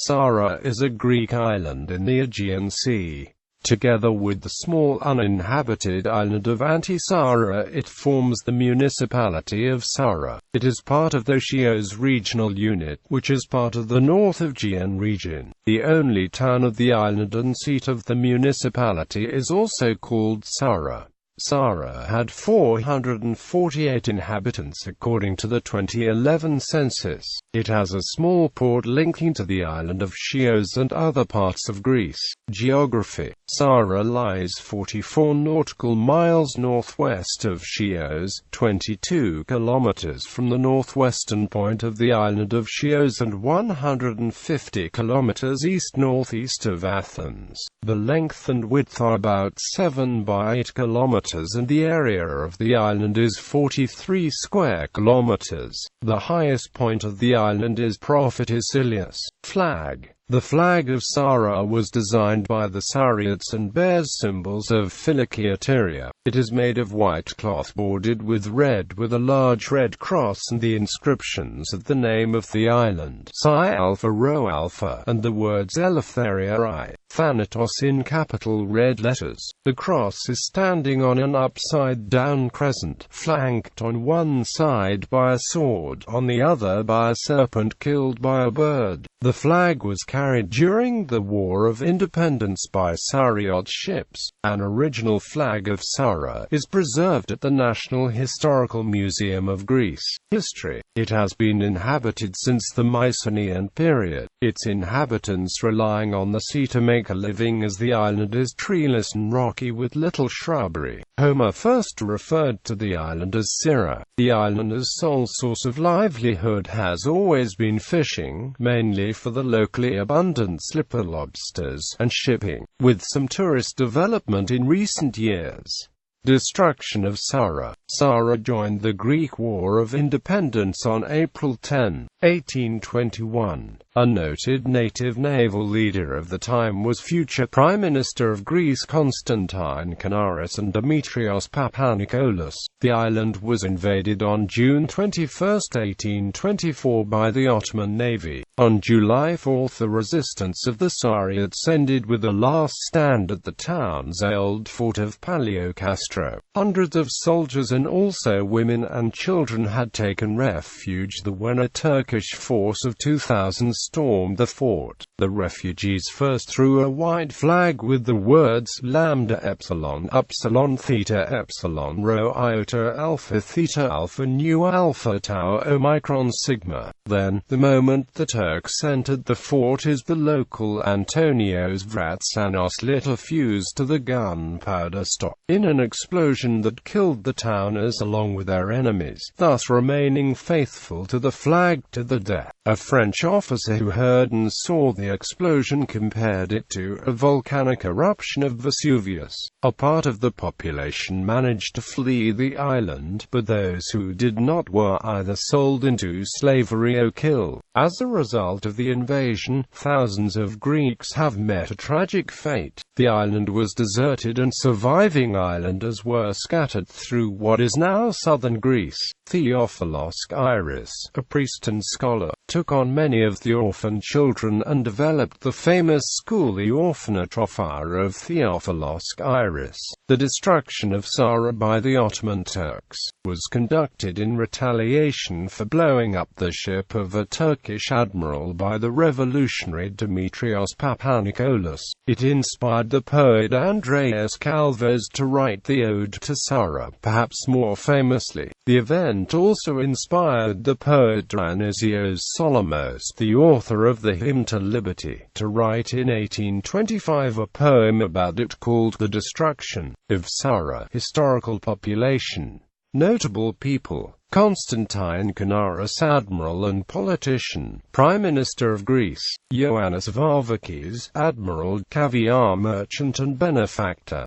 Psara is a Greek island in the Aegean Sea. Together with the small uninhabited island of Antipsara, it forms the municipality of Psara. It is part of the Chios regional unit, which is part of the North Aegean region. The only town of the island and seat of the municipality is also called Psara. Psara had 448 inhabitants according to the 2011 census. It has a small port linking to the island of Chios and other parts of Greece. Geography: Psara lies 44 nautical miles northwest of Chios, 22 kilometers from the northwestern point of the island of Chios and 150 kilometers east-northeast of Athens. The length and width are about 7 by 8 kilometers. And the area of the island is 43 square kilometers. The highest point of the island is Psara.It. Flag: the flag of Psara was designed by the Psara.It and bears symbols of Philokateria. It is made of white cloth bordered with red with a large red cross and the inscriptions of the name of the island, Psi Alpha Rho Alpha, and the words Eleftheria I, Thanatos in capital red letters. The cross is standing on an upside-down crescent, flanked on one side by a sword, on the other by a serpent killed by a bird. The flag was carried during the War of Independence by Psara.It ships. An original flag of Psara is preserved at the National Historical Museum of Greece. History: it has been inhabited since the Mycenaean period, its inhabitants relying on the sea to make a living as the island is treeless and rocky with little shrubbery. Homer first referred to the island as Syra. The islander's sole source of livelihood has always been fishing, mainly for the locally abundant slipper lobsters, and shipping, with some tourist development in recent years. Destruction of Psara. Psara joined the Greek War of Independence on April 10, 1821. A noted native naval leader of the time was future Prime Minister of Greece Constantine Canaris and Demetrios Papanikolaou. The island was invaded on June 21, 1824 by the Ottoman Navy. On July 4 the resistance of the Psara.It ended with a last stand at the town's old fort of Paleocastro. Hundreds of soldiers and also women and children had taken refuge there when a Turkish force of 2,000 stormed the fort. The refugees first threw a white flag with the words Lambda Epsilon Upsilon Theta Epsilon Rho Iota Alpha Theta Alpha Nu Alpha Tau Omicron Sigma. Then, the moment the Turks entered the fort is the local Antonios Vratsanos lit a fuse to the gunpowder stock, in an explosion that killed the towners along with their enemies, thus remaining faithful to the flag to the death. A French officer who heard and saw the explosion compared it to a volcanic eruption of Vesuvius. A part of the population managed to flee the island, but those who did not were either sold into slavery or killed. As a result of the invasion, thousands of Greeks have met a tragic fate. The island was deserted and surviving islanders were scattered through what is now southern Greece. Theophilos Iris, a priest and scholar, took on many of the orphan children and developed the famous school the Orphanatrophia of Theophilos Iris. The destruction of Psara by the Ottoman Turks was conducted in retaliation for blowing up the ship of a Turkish admiral by the revolutionary Demetrios Papanikolaou. It inspired the poet Andreas Calvez to write the Ode to Psara. Perhaps more famously, the event also inspired the poet Dionysios Solomos, the author of the Hymn to Liberty, to write in 1825 a poem about it called The Destruction of Psara. Historical population. Notable people: Constantine Canaris, admiral and politician, Prime Minister of Greece; Ioannis Varvakis, admiral, caviar merchant and benefactor.